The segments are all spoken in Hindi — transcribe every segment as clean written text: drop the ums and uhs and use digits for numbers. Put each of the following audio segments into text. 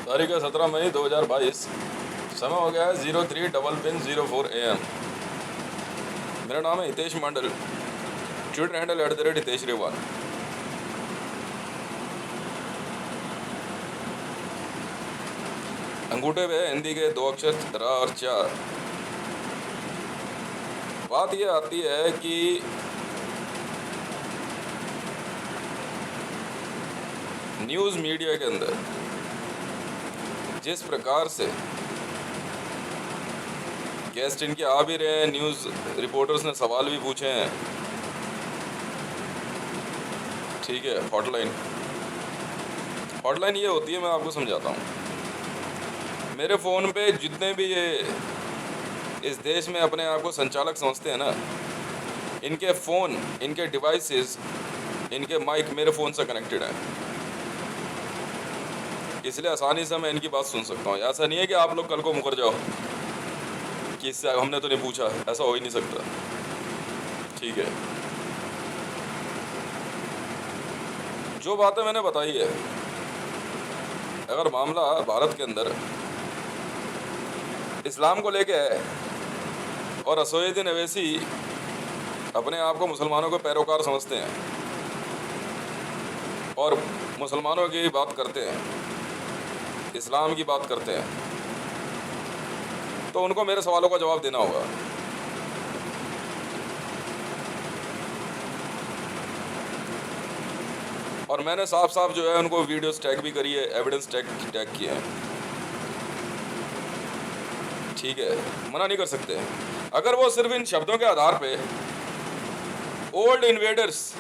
तारीख है 17 मई 2022। समय हो गया है 03:04 AM। मेरा नाम है हितेश मंडल। Twitter handle @Hitesh Rewal. अंगूठे पे हिंदी के 2 अक्षर र और च। बात यह आती है कि न्यूज़ मीडिया के अंदर जिस प्रकार से गेस्ट इनके आ भी रहे हैं, न्यूज़ रिपोर्टर्स ने सवाल भी पूछे हैं, ठीक है। हॉटलाइन ये होती है, मैं आपको समझाता हूँ। मेरे फ़ोन पे जितने भी ये इस देश में अपने आप को संचालक समझते हैं ना, इनके फ़ोन, इनके डिवाइसेस, इनके माइक मेरे फ़ोन से कनेक्टेड हैं, इसलिए आसानी से मैं इनकी बात सुन सकता हूँ। ऐसा नहीं है कि आप लोग कल को मुकर जाओ कि इससे हमने तो नहीं पूछा, ऐसा हो ही नहीं सकता, ठीक है। जो बातें मैंने बताई है, अगर मामला भारत के अंदर इस्लाम को लेके है और असदुद्दीन ओवैसी अपने आप को मुसलमानों के पैरोकार समझते हैं और मुसलमानों की बात करते हैं, इस्लाम की बात करते हैं, तो उनको मेरे सवालों का जवाब देना होगा। और मैंने साफ साफ जो है उनको वीडियोस टैग भी करी है, एविडेंस टैग किए हैं, ठीक है। मना नहीं कर सकते। अगर वो सिर्फ इन शब्दों के आधार पे ओल्ड इन्वेडर्स,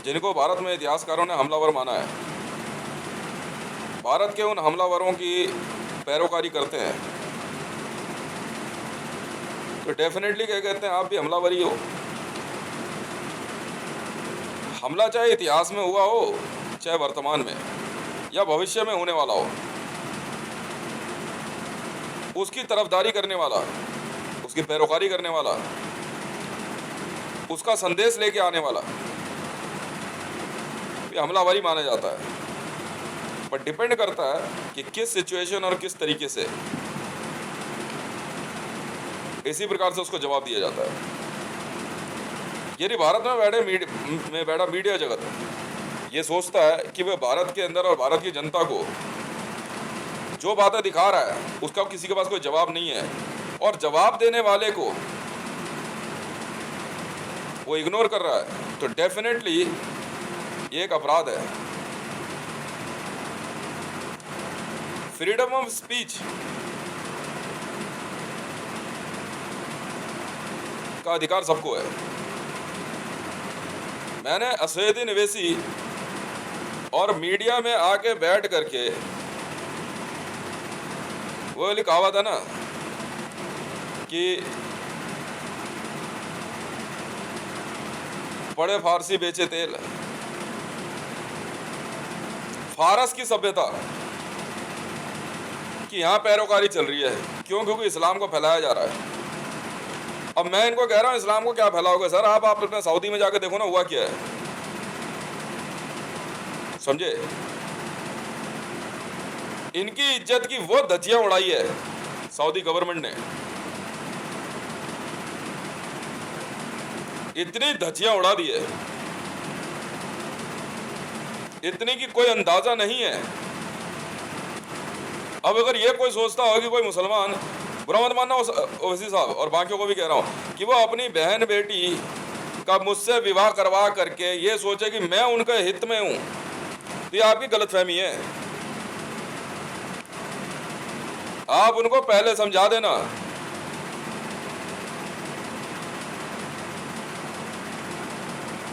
जिनको भारत में इतिहासकारों ने हमलावर माना है, भारत के उन हमलावरों की पैरोकारी करते हैं, तो डेफिनेटली क्या कहते हैं, आप भी हमलावर ही हो। हमला चाहे इतिहास में हुआ हो, चाहे वर्तमान में या भविष्य में होने वाला हो, उसकी तरफदारी करने वाला, उसकी पैरोकारी करने वाला, उसका संदेश लेके आने वाला, ये हमलावरी माना जाता है। पर डिपेंड करता है कि किस सिचुएशन और किस तरीके से, इसी प्रकार से उसको जवाब दिया जाता है। यदि भारत में बैठा मीडिया जगत ये सोचता है कि वह भारत के अंदर और भारत की जनता को जो बातें दिखा रहा है उसका किसी के पास कोई जवाब नहीं है, और जवाब देने वाले को वो इग्नोर कर रहा है, तो डेफिनेटली ये एक अपराध है। फ्रीडम ऑफ स्पीच का अधिकार सबको है। मैंने असदुद्दीन ओवैसी और मीडिया में आके बैठ करके वो वाली कहावत है ना कि पढ़े फारसी बेचे तेल, फारस की सभ्यता कि यहाँ पैरोकारी चल रही है, क्यों? क्योंकि इस्लाम को फैलाया जा रहा है। अब मैं इनको कह रहा हूँ इस्लाम को क्या फैलाओगे सर? आप अपने सऊदी में जाके देखो ना हुआ क्या है, समझे? इनकी इज्जत की वो धज्जियां उड़ाई है सऊदी गवर्नमेंट ने, इतनी धज्जियां उड़ा दी है, इतनी की कोई अंदाजा नहीं है। अब अगर ये कोई सोचता हो कि कोई मुसलमान, बुरा मत मानना ओवैसी साहब और बाकियों को भी कह रहा हूँ, कि वो अपनी बहन बेटी का मुझसे विवाह करवा करके ये सोचे कि मैं उनके हित में हूँ, तो ये आपकी गलतफहमी है। आप उनको पहले समझा देना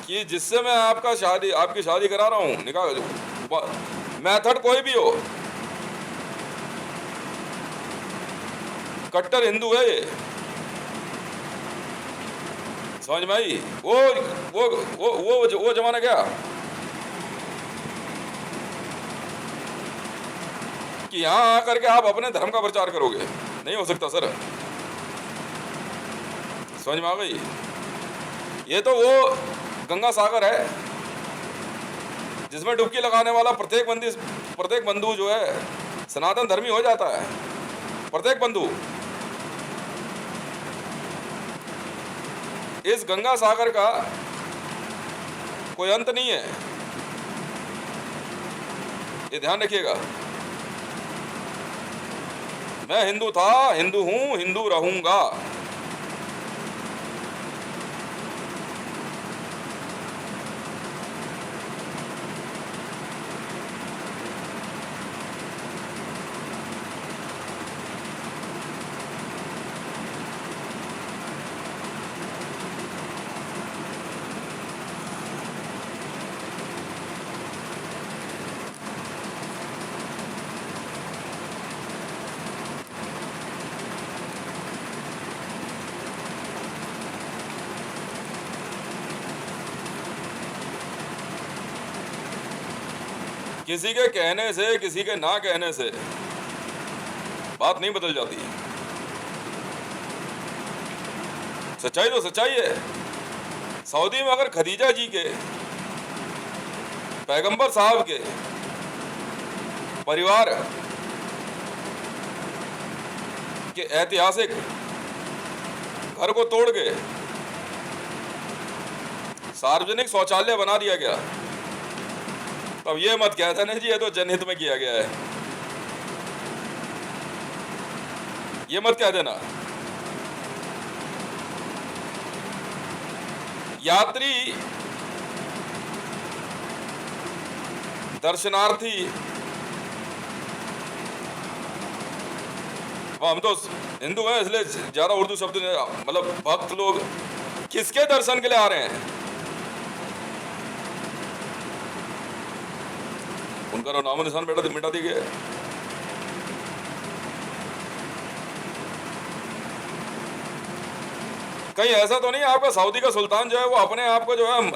कि जिससे मैं आपकी शादी करा रहा हूँ, निकाह मेथड कोई भी हो, कट्टर हिंदू है ये, समझ में आई? वो जमाना क्या कि यहां आकर के आप अपने धर्म का प्रचार करोगे? नहीं हो सकता सर, समझ में आ गई? ये तो वो गंगा सागर है जिसमें डुबकी लगाने वाला प्रत्येक प्रत्येक बंधु जो है सनातन धर्मी हो जाता है, प्रत्येक बंधु। इस गंगा सागर का कोई अंत नहीं है, ये ध्यान रखिएगा। मैं हिंदू था, हिंदू हूं, हिंदू रहूंगा। किसी के कहने से, किसी के ना कहने से बात नहीं बदल जाती। सच्चाई तो सच्चाई है। सऊदी में अगर खदीजा जी के, पैगंबर साहब के परिवार के ऐतिहासिक घर को तोड़ के सार्वजनिक शौचालय बना दिया गया, तब ये मत कहते नहीं जी ये तो जनहित में किया गया है, ये मत कह देना। यात्री दर्शनार्थी, हम तो हिंदू हैं इसलिए ज्यादा उर्दू शब्द, मतलब भक्त लोग किसके दर्शन के लिए आ रहे हैं? उनका नाम निशान मिटा दी गया। कहीं ऐसा तो नहीं आपका सऊदी का सुल्तान जो है वो अपने आप को जो है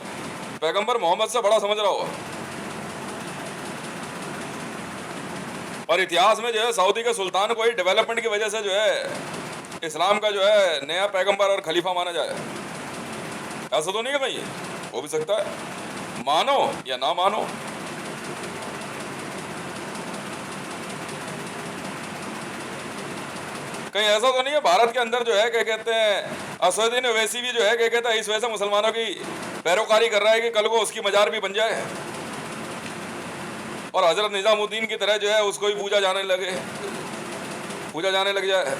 पैगंबर मोहम्मद से बड़ा समझ रहा हो? और इतिहास में जो है सऊदी के सुल्तान को ही डेवलपमेंट की वजह से जो है इस्लाम का जो है नया पैगंबर और खलीफा माना जाए, ऐसा तो नहीं है भाई? हो भी सकता है, मानो या ना मानो। कहीं ऐसा तो नहीं है भारत के अंदर जो है क्या कहते हैं असदुद्दीन ओवैसी भी जो है क्या कहता है इस वजह से मुसलमानों की पैरोकारी कर रहा है कि कल को उसकी मजार भी बन जाए और हजरत निजामुद्दीन की तरह जो है उसको भी पूजा जाने लग जाए।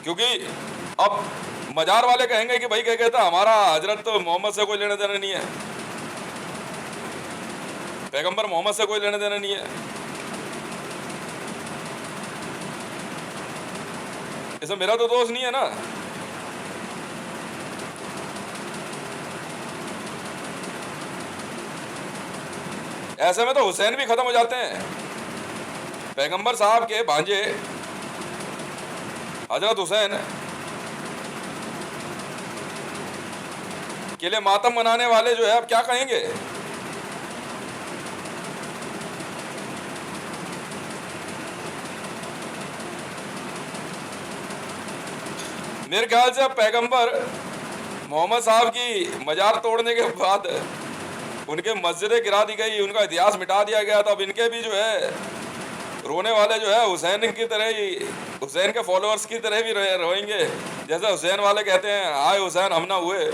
क्योंकि अब मजार वाले कहेंगे कि भाई क्या कहता है हमारा हजरत तो मोहम्मद से कोई लेना देना नहीं है, पैगंबर मोहम्मद से कोई लेना देना नहीं है। इसमें मेरा तो दोष नहीं है ना। ऐसे में तो हुसैन भी खत्म हो जाते हैं। पैगंबर साहब के भांजे हजरत हुसैन के लिए मातम मनाने वाले जो है अब क्या कहेंगे? मेरे ख्याल से अब पैगंबर मोहम्मद साहब की मजार तोड़ने के बाद उनके मस्जिदें गिरा दी गई, उनका इतिहास मिटा दिया गया, तो अब इनके भी जो है रोने वाले जो है हुसैन की तरह ही, हुसैन के फॉलोअर्स की तरह भी रोएंगे। जैसे हुसैन वाले कहते हैं हाय हुसैन हम ना हुए,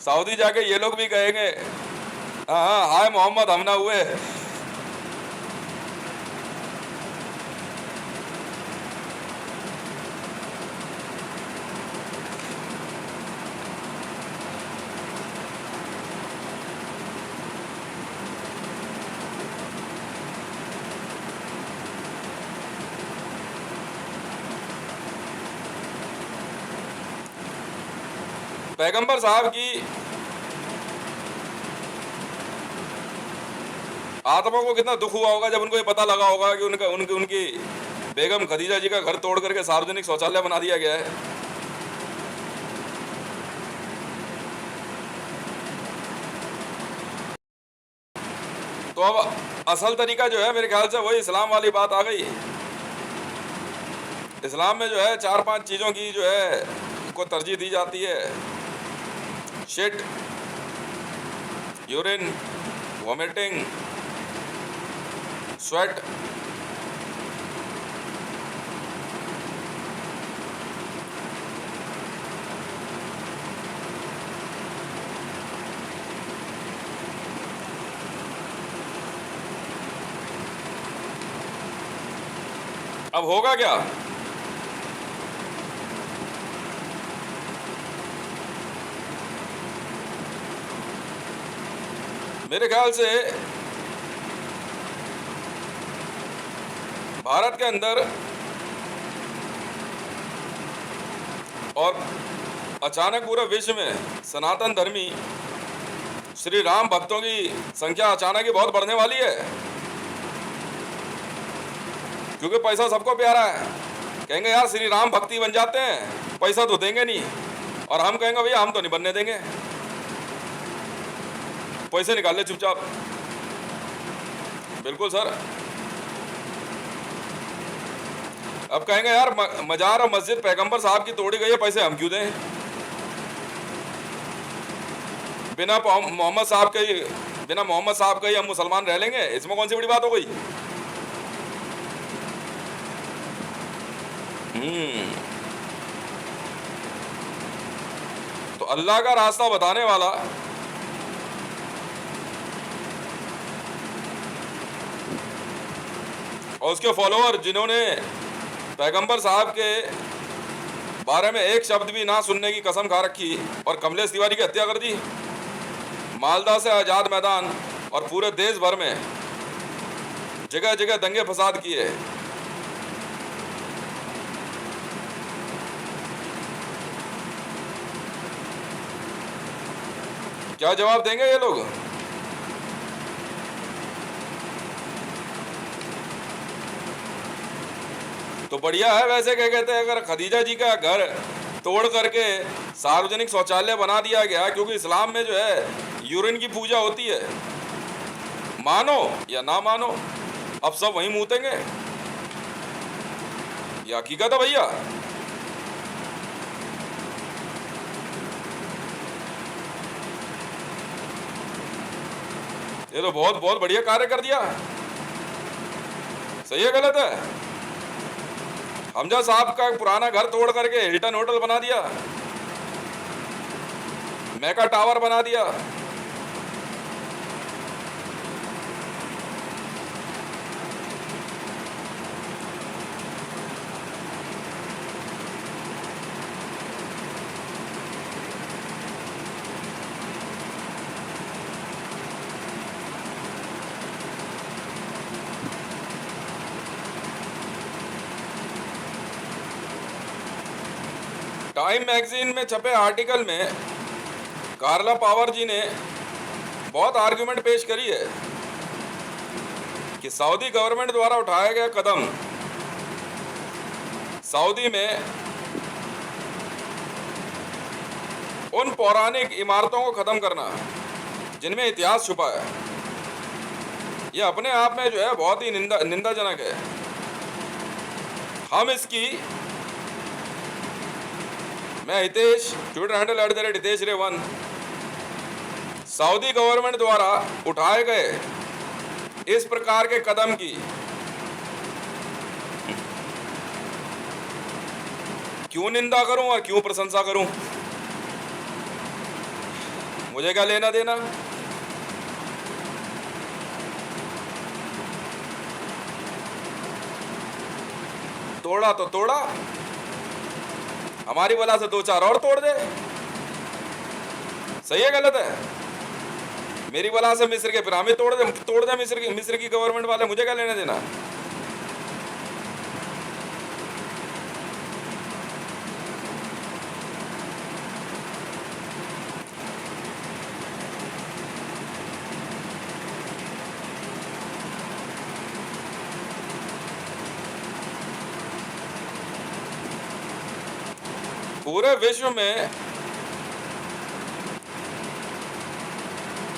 सऊदी जाके ये लोग भी कहेंगे हाँ हाय मोहम्मद हम ना हुए। पैगंबर साहब की आत्मा को कितना दुख हुआ होगा जब उनको ये पता लगा होगा कि उनकी बेगम खदीजा जी का घर तोड़ करके सार्वजनिक शौचालय बना दिया गया है। तो अब असल तरीका जो है मेरे ख्याल से वही इस्लाम वाली बात आ गई। इस्लाम में जो है 4-5 चीजों की जो है को तरजीह दी जाती है। शिट, यूरिन, वॉमिटिंग, स्वेट, अब होगा क्या? मेरे ख्याल से भारत के अंदर और अचानक पूरे विश्व में सनातन धर्मी श्री राम भक्तों की संख्या अचानक ही बहुत बढ़ने वाली है, क्योंकि पैसा सबको प्यारा है। कहेंगे यार श्री राम भक्ति बन जाते हैं, पैसा तो देंगे नहीं, और हम कहेंगे भैया हम तो नहीं बनने देंगे, पैसे निकाल ले चुपचाप। बिल्कुल सर। अब कहेंगे यार मजार और मस्जिद पैगंबर साहब की तोड़ी गई है, पैसे हम क्यों दें? बिना मोहम्मद साहब के ही हम मुसलमान रह लेंगे, इसमें कौन सी बड़ी बात हो गई? तो अल्लाह का रास्ता बताने वाला और उसके फॉलोअर जिन्होंने पैगंबर साहब के बारे में एक शब्द भी ना सुनने की कसम खा रखी और कमलेश तिवारी की हत्या कर दी, मालदा से आज़ाद मैदान और पूरे देश भर में जगह जगह दंगे फसाद किए, क्या जवाब देंगे ये लोग? तो बढ़िया है। वैसे क्या कहते हैं, अगर खदीजा जी का घर तोड़ करके सार्वजनिक शौचालय बना दिया गया, क्योंकि इस्लाम में जो है यूरिन की पूजा होती है, मानो या ना मानो अब सब वहीं मूतेंगे, ये हकीकत है भैया। ये तो बहुत बहुत बढ़िया कार्य कर दिया। सही है गलत है? हमजा साहब का पुराना घर तोड़ करके हिल्टन होटल बना दिया, मेका टावर बना दिया। टाइम मैगजीन में छपे आर्टिकल में कार्ला पावर जी ने बहुत आर्गुमेंट पेश करी है कि सऊदी गवर्नमेंट द्वारा उठाया गया कदम सऊदी में उन पौराणिक इमारतों को खत्म करना जिनमें इतिहास छुपा है, यह अपने आप में जो है बहुत ही निंदाजनक है। हम इसकी, मैं हितेश, ट्विटर हैंडल @हितेश_1, सऊदी गवर्नमेंट द्वारा उठाए गए इस प्रकार के कदम की क्यों निंदा करूं और क्यों प्रशंसा करूं? मुझे क्या लेना देना? तोड़ा तो तोड़ा, हमारी वजह से 2-4 और तोड़ दे। सही है गलत है? मेरी वजह से मिस्र के पिरामिड तोड़ दे मिस्र की गवर्नमेंट वाले, मुझे क्या लेना देना? पूरे विश्व में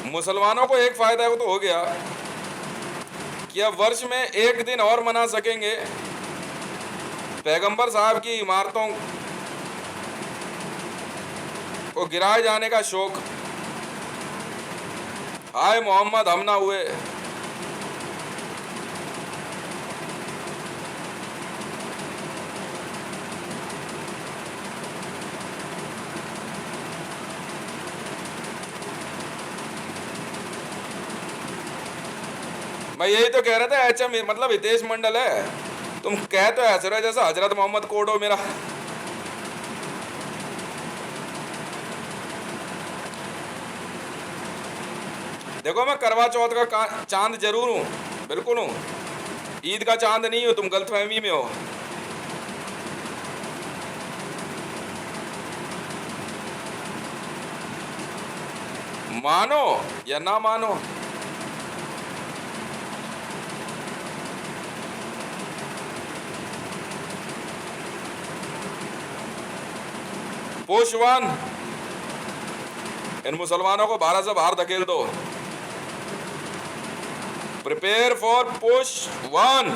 मुसलमानों को एक फायदा तो हो गया कि अब वर्ष में एक दिन और मना सकेंगे पैगंबर साहब की इमारतों को गिराए जाने का शौक। हाय मोहम्मद हम ना हुए, मैं यही तो कह रहा था, एचएम मतलब हितेश मंडल है, तुम कह तो ऐसे रहे जैसा हजरत मोहम्मद कोड हो मेरा। देखो मैं करवा चौथ का चांद जरूर हूं, बिल्कुल हूं, ईद का चांद नहीं हो, तुम गलतफहमी में हो। मानो या ना मानो, पोष 1 इन मुसलमानों को भारत से बाहर धकेल दो। प्रिपेयर फॉर पोष 1।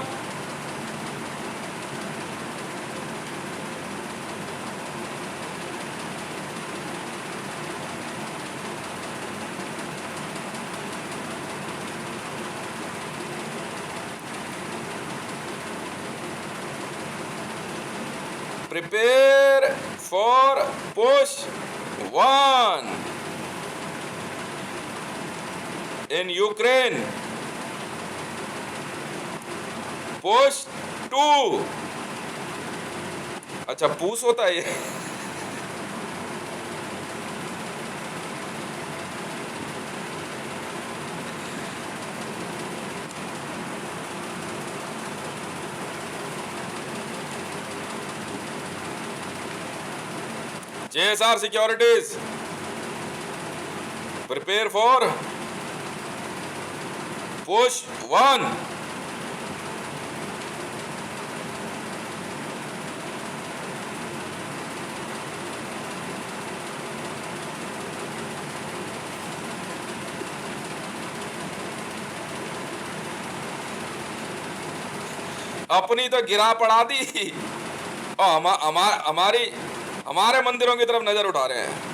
प्रिपेयर फॉर पोष 1 इन यूक्रेन। पोष 2, अच्छा पूस होता है ये। JSR सिक्योरिटीज, प्रिपेयर फॉर पोष 1। अपनी तो गिरा पड़ा दी और हमारे मंदिरों की तरफ नजर उठा रहे हैं।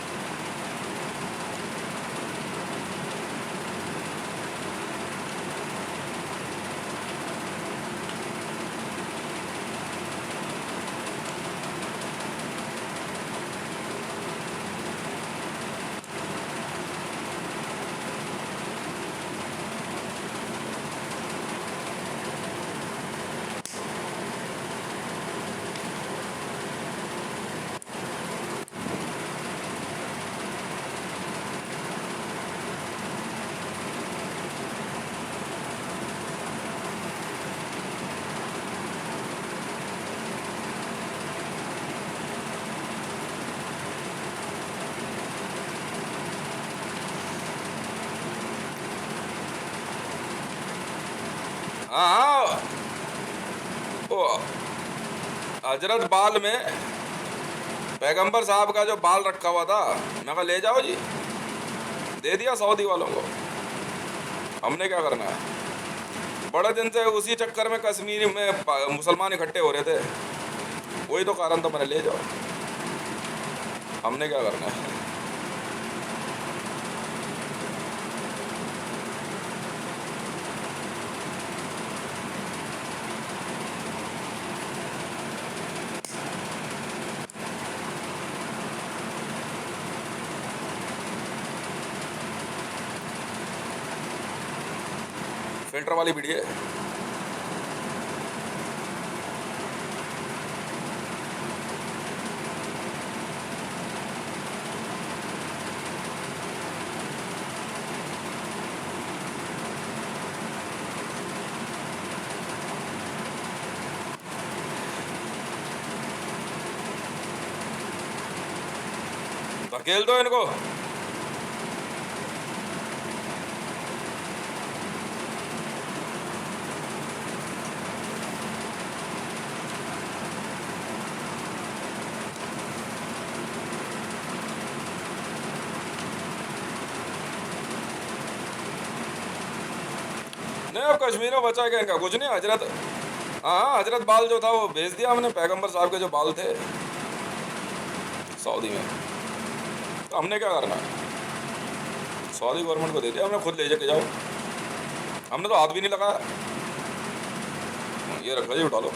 हाँ, वो हजरत बाल में पैगंबर साहब का जो बाल रखा हुआ था, मैं कहा ले जाओ जी, दे दिया सऊदी वालों को। हमने क्या करना है? बड़े दिन से उसी चक्कर में कश्मीर में मुसलमान इकट्ठे हो रहे थे, वही तो कारण था, मैंने ले जाओ। हमने क्या करना है? फिल्टर वाली वीडियो है। धकेल दो इनको। नहीं, अब कश्मीर में बचा क्या इनका? कुछ नहीं। हजरत, हाँ हजरत बाल जो था वो भेज दिया हमने, पैगंबर साहब के जो बाल थे सऊदी में। तो हमने क्या करना है? सऊदी गवर्नमेंट को दे दिया हमने, खुद ले जाके जाओ। हमने तो हाथ भी नहीं लगाया। ये रखो जी, उठा लो।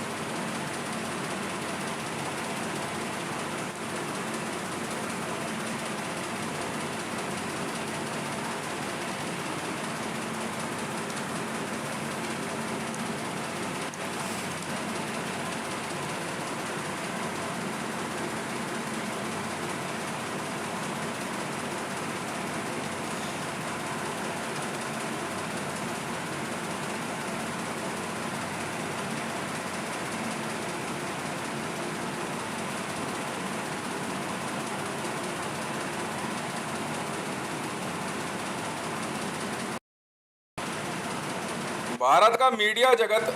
भारत का मीडिया जगत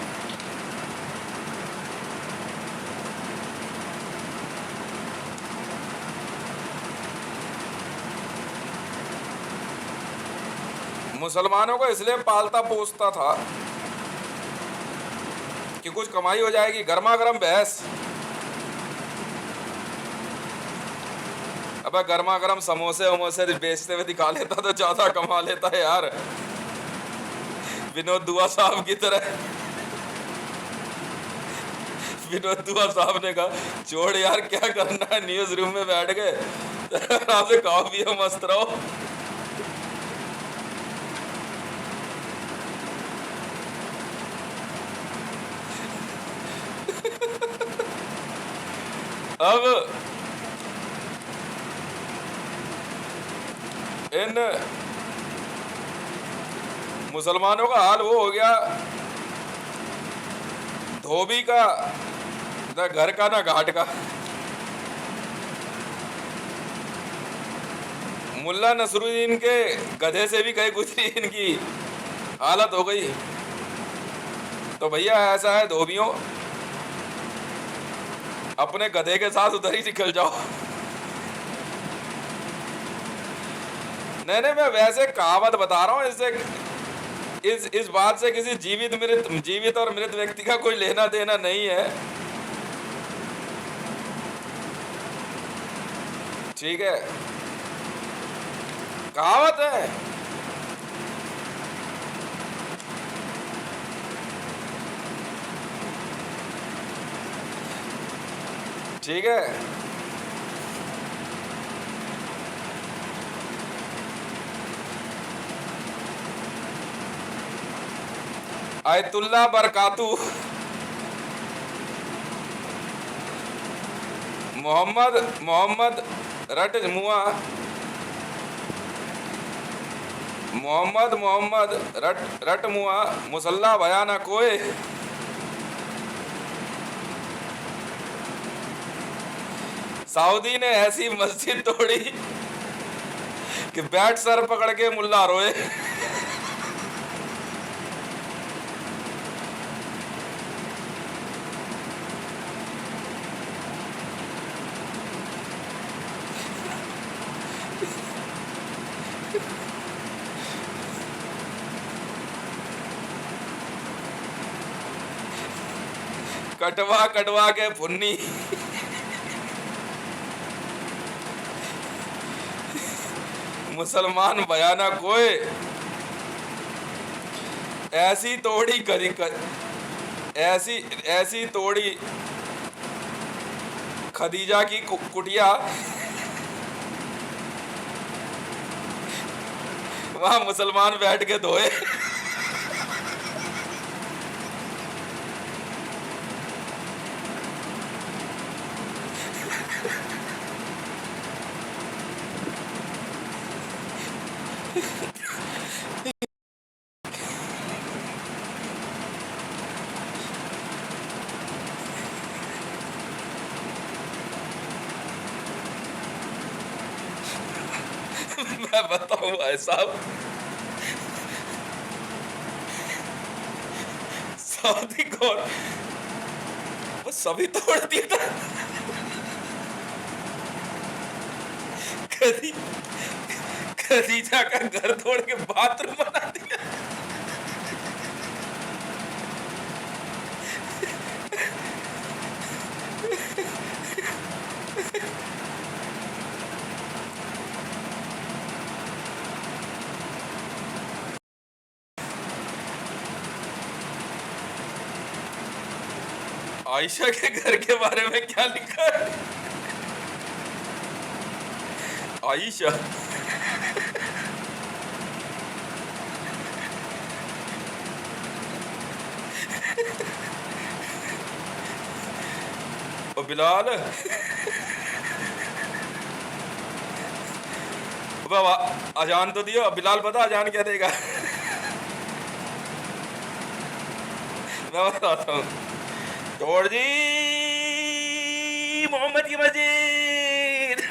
मुसलमानों को इसलिए पालता पोसता था कि कुछ कमाई हो जाएगी। गर्मा गर्म बहस, अबे गर्मा गर्म समोसे वमोसे बेचते हुए दिखा लेता तो ज्यादा कमा लेता है यार, विनोद दुआ साहब की तरह। विनोद दुआ साहब ने कहा छोड़ यार क्या करना है, न्यूज रूम में बैठ गए आराम से खाओ पियो मस्त रहो। अब इन मुसलमानों का हाल वो हो गया, धोबी का ना घर का ना घाट का। मुल्ला नसरुद्दीन के गधे से भी कहीं गुजरी इनकी हालत हो गई। तो भैया ऐसा है धोबियों, अपने गधे के साथ उधर ही निकल जाओ। नहीं मैं वैसे कहावत बता रहा हूं, इससे इस बात से किसी जीवित और मृत व्यक्ति का कोई लेना देना नहीं है, ठीक है, कहावत है। ठीक है, आयतुल्ला बरकातू मोहम्मद रट मुआ मोहम्मद रट मुआ मुसल्ला बयाना कोए। सऊदी ने ऐसी मस्जिद तोड़ी कि बैठ सर पकड़ के मुल्ला रोए। कटवा के फुन्नी मुसलमान बयाना कोई ऐसी तोड़ी ऐसी तोड़ी खदीजा की कुटिया, वहां मुसलमान बैठ के धोए। मैं बताऊं भाई साहब, सऊदी को वो सभी तोड़ दिया था। खदीजा का घर तोड़ के बाथरूम बना दिया। आयशा के घर के बारे में क्या लिखा है? आयशा और बिलाल बाबा अजान तो दियो। बिलाल पता अजान क्या देगा? मैं बताता हूँ, तोड़ जी मोहम्मद की मस्जिद।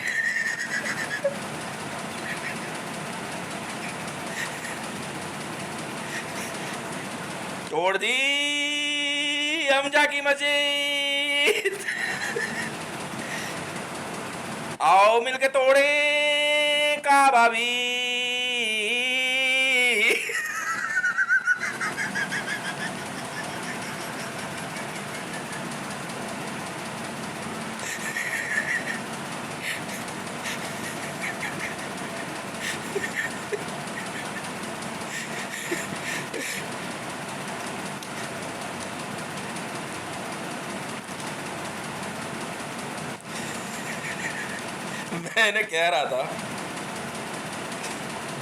तोड़ दी हमजा की मस्जिद, आओ मिलके तोड़े काबा भी। मैंने कह रहा था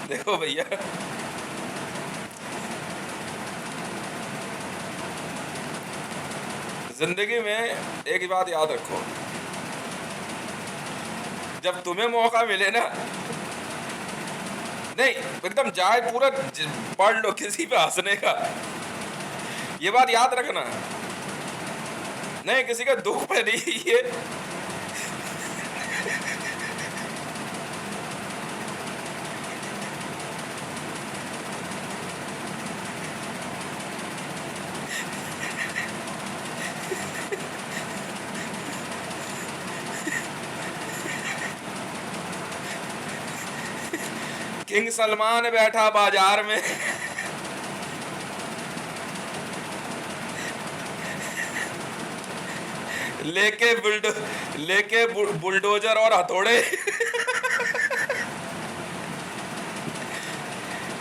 देखो भैया, जिंदगी में एक बात याद रखो, जब तुम्हें मौका मिले ना, नहीं एकदम जाए पूरा पढ़ लो किसी पे हंसने का, ये बात याद रखना, नहीं किसी का दुख पे नहीं, ये किंग सलमान बैठा बाजार में लेके बुलडोजर और हथौड़े।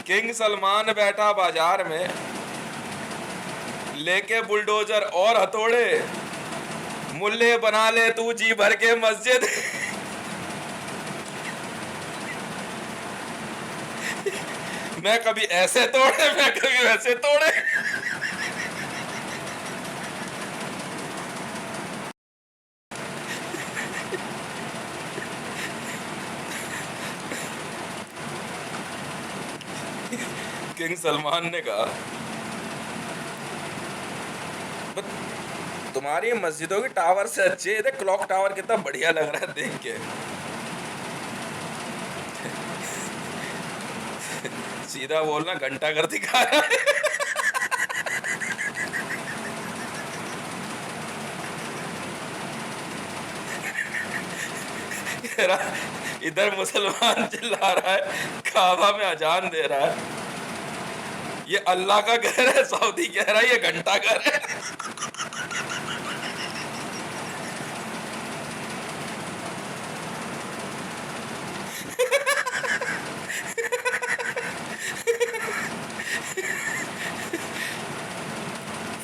किंग सलमान बैठा बाजार में लेके बुलडोजर और हथौड़े, मुल्ले बना ले तू जी भर के मस्जिद। मैं कभी ऐसे तोड़े, मैं कभी वैसे तोड़े। किंग सलमान ने कहा तुम्हारी मस्जिदों की टावर से अच्छे थे, क्लॉक टावर कितना बढ़िया लग रहा है देख के। सीधा बोलना, घंटा घर दिखा रहा है। इधर मुसलमान चिल्ला रहा है, काबा में अजान दे रहा है, ये अल्लाह का घर है, सऊदी कह रहा है ये घंटा घर है।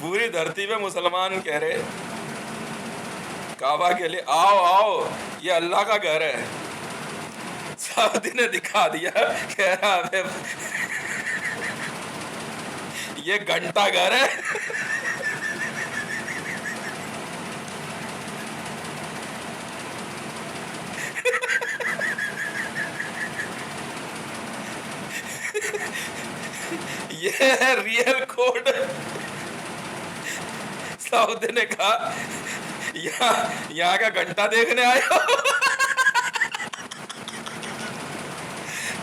पूरी धरती पे मुसलमान कह रहे काबा के लिए आओ आओ ये अल्लाह का घर है, सऊदी ने दिखा दिया, कह रहा है ये घंटा घर है। ये है रियल कोड। सऊदी ने कहा यहाँ का घंटा देखने आए हो।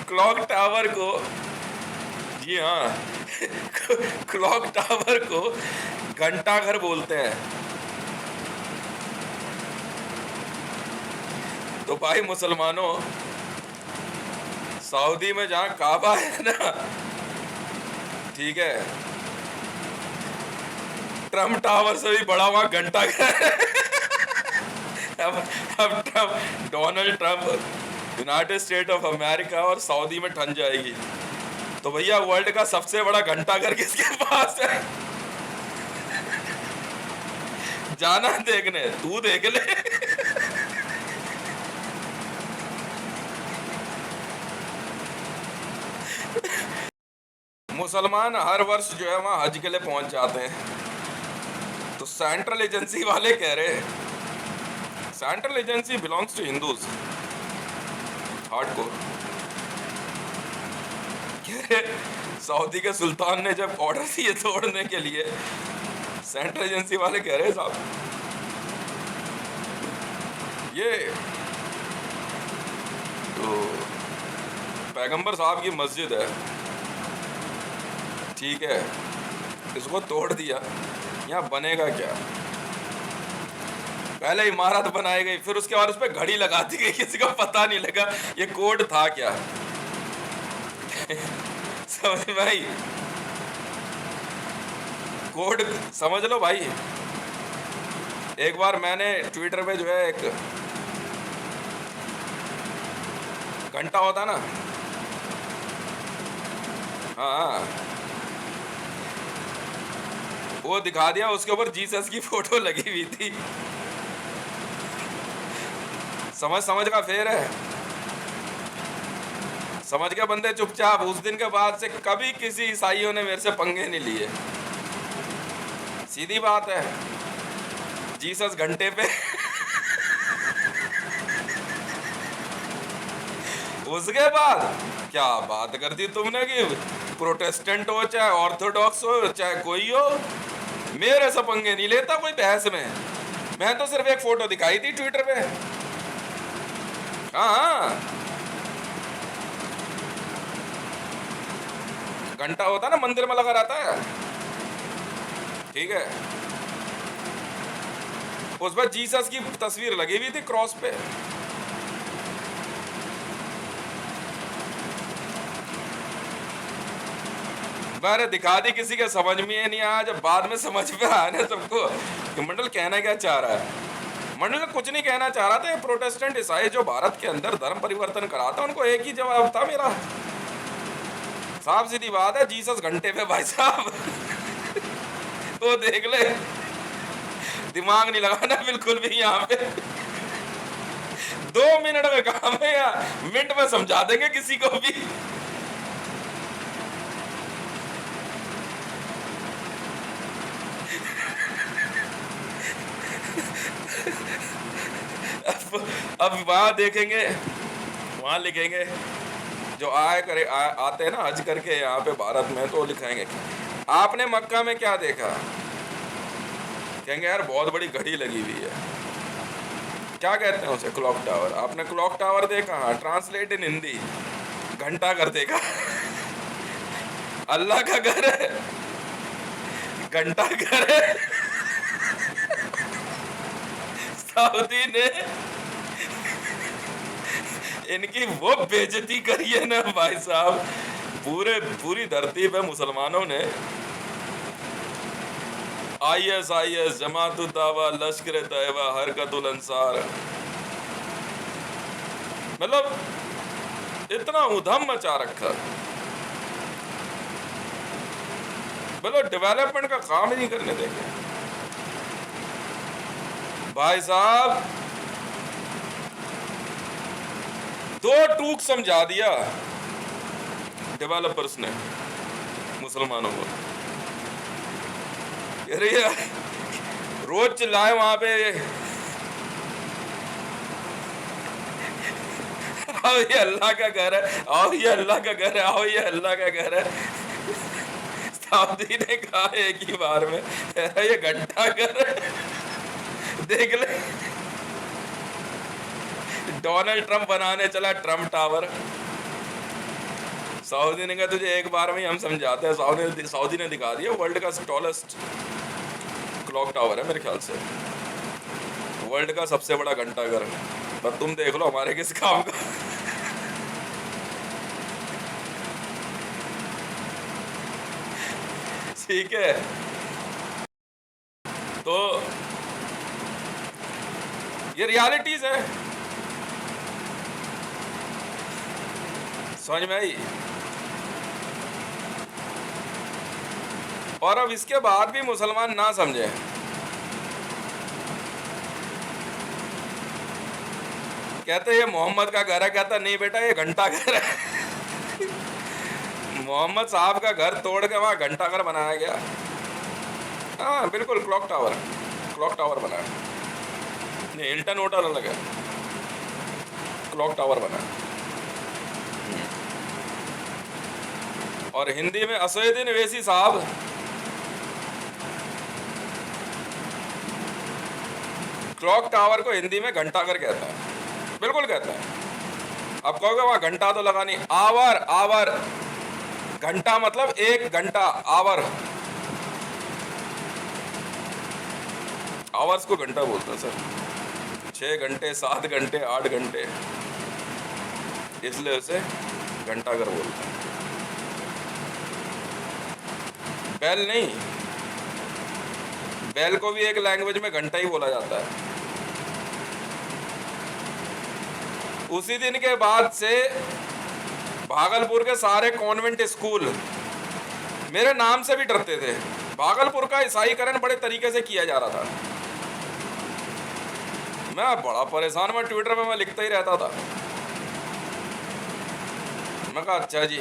क्लॉक टावर को, जी हाँ, क्लॉक टावर को घंटा घर बोलते हैं। तो भाई मुसलमानों, सऊदी में जहां काबा है ना, ठीक है, ट्रम्प टावर से भी बड़ा वहां घंटा घर है। अब Donald Trump United state of America और सऊदी में ठन जाएगी, तो भैया वर्ल्ड का सबसे बड़ा घंटा घर किसके पास है? जाना देखने, तू देख ले। मुसलमान हर वर्ष जो है वहां हज के लिए पहुंच जाते हैं, तो सेंट्रल एजेंसी वाले कह रहे हैं, central agency belongs to Hindus hardcore, Saudi के सुल्तान ने जब ऑर्डर दिए तोड़ने के लिए, सेंट्रल एजेंसी वाले कह रहे हैं साहब ये तो पैगंबर साहब की मस्जिद है, ठीक है, इसको तोड़ दिया, यहाँ बनेगा क्या? पहले इमारत बनाई गई, फिर उसके बाद उस पर घड़ी लगा दी गई, किसी को पता नहीं लगा ये कोड था क्या। समझ भाई, कोड समझ लो भाई। एक बार मैंने ट्विटर पे जो है एक घंटा होता ना, हाँ, वो दिखा दिया, उसके ऊपर जीसस की फोटो लगी हुई थी। समझ का फेर है। समझ के बंदे चुपचाप। उस दिन के बाद से कभी किसी ईसाइयों ने मेरे से पंगे नहीं लिए, सीधी बात है। जीसस घंटे पे उसके बाद क्या बात कर दी तुमने कि प्रोटेस्टेंट हो चाहे ऑर्थोडॉक्स हो चाहे कोई हो, मेरे से पंगे नहीं लेता कोई बहस में। मैं तो सिर्फ एक फोटो दिखाई थी ट्विटर पे। हाँ, घंटा होता ना मंदिर में लगा रहता है, ठीक है, उस पर जीसस की तस्वीर लगी हुई थी क्रॉस पे। मैंने दिखा दी, किसी के समझ में नहीं आया। जब बाद में समझ में आया ना सबको कि मंडल कहना क्या चाह रहा है। मंडल कुछ नहीं कहना चाह रहा था। ये प्रोटेस्टेंट ईसाई जो भारत के अंदर धर्म परिवर्तन करा था, उनको एक ही जवाब था मेरा, साफ सीधी बात है, जीसस घंटे पे भाई साहब। तो देख ले, दिमाग नहीं लगाना बिल्कुल भी यहाँ पे। 2 मिनट में काम है या मिनट में समझा देंगे किसी को भी। अब वहां देखेंगे, वहां लिखेंगे जो आते हैं ना हज करके यहाँ पे भारत में, तो लिखाएंगे आपने मक्का में क्या देखा। कहेंगे यार बहुत बड़ी घड़ी लगी हुई है, क्या कहते हैं उसे, क्लॉक टावर। आपने क्लॉक टावर देखा? हाँ, ट्रांसलेट इन हिंदी, घंटा घर देखा। अल्लाह का घर है, घंटा घर है। सऊदी ने इनकी वो बेइज्जती करी है ना भाई साहब, पूरी धरती पे मुसलमानों ने ISIS, जमातुत दावा, लश्कर तैयबा, हरकतुल अंसार, मतलब इतना उधम मचा रखा, मतलब डेवलपमेंट का काम ही नहीं करने देंगे भाई साहब। 2 टूक समझा दिया डेवलपर्स ने मुसलमानों को। अरे रोज चिल्लाए वहां पे, आओ ये अल्लाह का घर है, आओ ये अल्लाह का घर है, आओ ये अल्लाह का घर है। सऊदी ने कहा एक ही बार में, ये घंटा घर है। देख ले, डोनाल्ड ट्रंप बनाने चला ट्रंप टावर। सऊदी ने कहा तुझे एक बार में ही हम समझाते हैं। सऊदी ने दिखा दिया, वर्ल्ड का टॉलेस्ट क्लॉक टावर है मेरे ख्याल से, वर्ल्ड का सबसे बड़ा घंटाघर। बस तुम देख लो हमारे किस काम का। ठीक है, तो ये रियलिटीज है, समझ में आई। और अब इसके बाद भी मुसलमान ना समझे, कहते ये मोहम्मद का घर है, कहता नहीं बेटा ये घंटा घर है। मोहम्मद साहब का घर तोड़ के वहां घंटा घर बनाया गया। हाँ बिल्कुल, क्लॉक टावर बनाया, नहीं हिल्टन होटल अलग है, क्लॉक टावर बना। और हिंदी में असदुद्दीन ओवैसी साहब क्लॉक टावर को हिंदी में घंटाघर कहता है, बिल्कुल कहता है। अब कहोगे वहां घंटा तो लगा नहीं, आवर, घंटा मतलब 1 घंटा, आवर आवर्स को घंटा बोलते हैं सर, 6 घंटे 7 घंटे 8 घंटे, इसलिए उसे घंटाघर बोलते हैं। बैल नहीं, बैल को भी एक लैंग्वेज में घंटा ही बोला जाता है। उसी दिन के बाद से भागलपुर के सारे कॉन्वेंट स्कूल मेरे नाम से भी डरते थे। भागलपुर का ईसाईकरण बड़े तरीके से किया जा रहा था। मैं बड़ा परेशान, मैं ट्विटर पे मैं लिखता ही रहता था। मैं कहा अच्छा जी,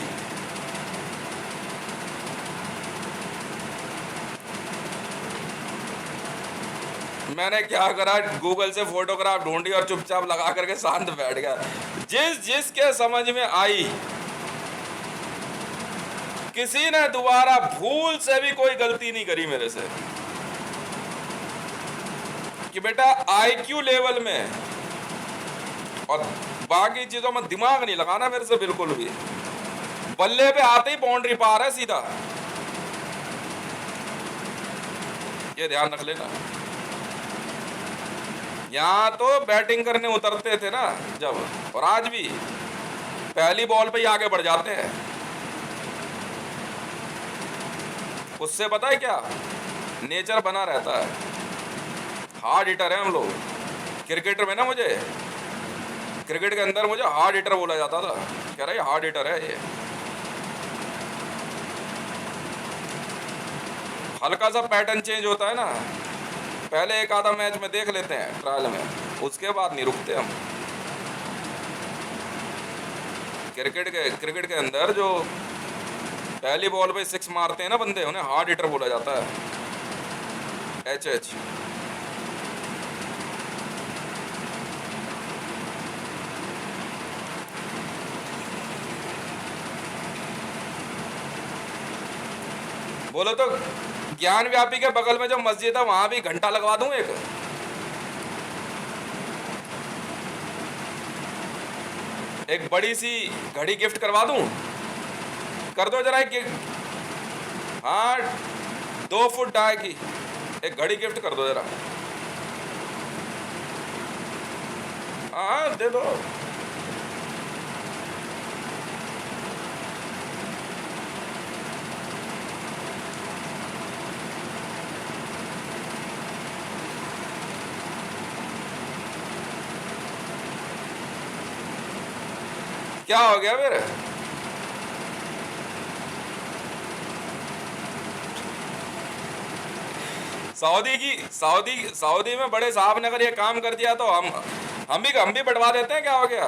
मैंने क्या करा, गूगल से फोटोग्राफ ढूंढी और चुपचाप लगा करके शांत बैठ गया। जिसके समझ में आई, किसी ने दोबारा भूल से भी कोई गलती नहीं करी मेरे से कि बेटा आईक्यू लेवल में और बाकी चीजों में दिमाग नहीं लगाना मेरे से बिल्कुल भी। बल्ले पे आते ही बाउंड्री पार है सीधा, ये ध्यान रख लेना। यहां तो बैटिंग करने उतरते थे ना जब, और आज भी पहली बॉल पे ही आगे बढ़ जाते हैं। उससे पता है क्या नेचर बना रहता है। हार्ड हिटर है हम लोग। क्रिकेट में ना मुझे, क्रिकेट के अंदर मुझे हार्ड हिटर बोला जाता था। कह रहा है हार्ड हिटर है ये। हल्का सा पैटर्न चेंज होता है ना, पहले एक आधा मैच में देख लेते हैं ट्रायल में, उसके बाद नहीं रुकते हम। क्रिकेट के अंदर जो पहली बॉल पे 6 मारते हैं ना बंदे, उन्हें हार्ड हिटर बोला जाता है, HH। बोलो तो ज्ञान व्यापी के बगल में जो मस्जिद है वहां भी घंटा लगवा दूं एक बड़ी सी घड़ी गिफ्ट करवा दूं, कर दो जरा एक, हाँ 2 फुट डाई की एक घड़ी गिफ्ट कर दो जरा, हाँ दे दो। क्या हो गया फिर? सऊदी में बड़े साहब ने अगर ये काम कर दिया तो हम भी बढ़वा देते हैं। क्या हो गया?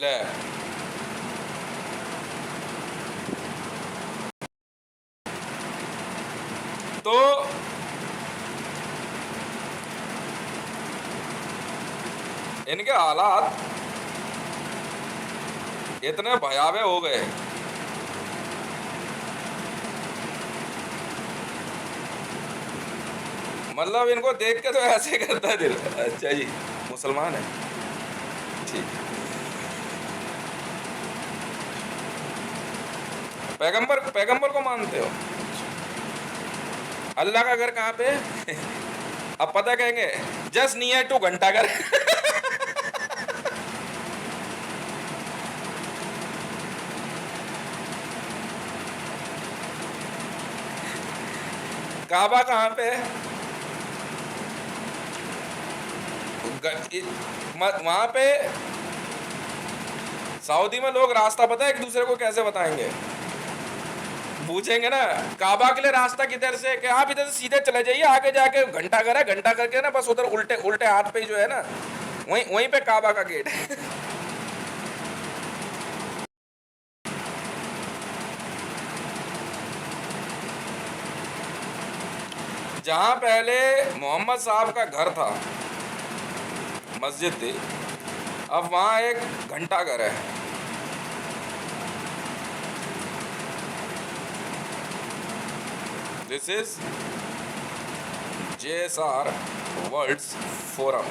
ले तो इनके हालात इतने भयावह हो गए, मतलब इनको देख के तो ऐसे करता है दिल। अच्छा जी, मुसलमान है, ठीक। पैगंबर को मानते हो? अल्लाह का घर कहाँ पे? अब पता कहेंगे जस्ट नियर टू घंटाघर। काबा कहाँ पे? वहां पे सऊदी में लोग रास्ता पता है एक दूसरे को कैसे बताएंगे? पूछेंगे ना काबा के लिए रास्ता किधर से, कि आप इधर से सीधे चले जाइए, आगे जाके घंटाघर है, घंटा करके ना बस उधर उल्टे उल्टे हाथ पे जो है ना वहीं पे काबा का गेट है। जहां पहले मोहम्मद साहब का घर था, मस्जिद थी, अब वहां एक घंटाघर है। This is JSR World's Forum।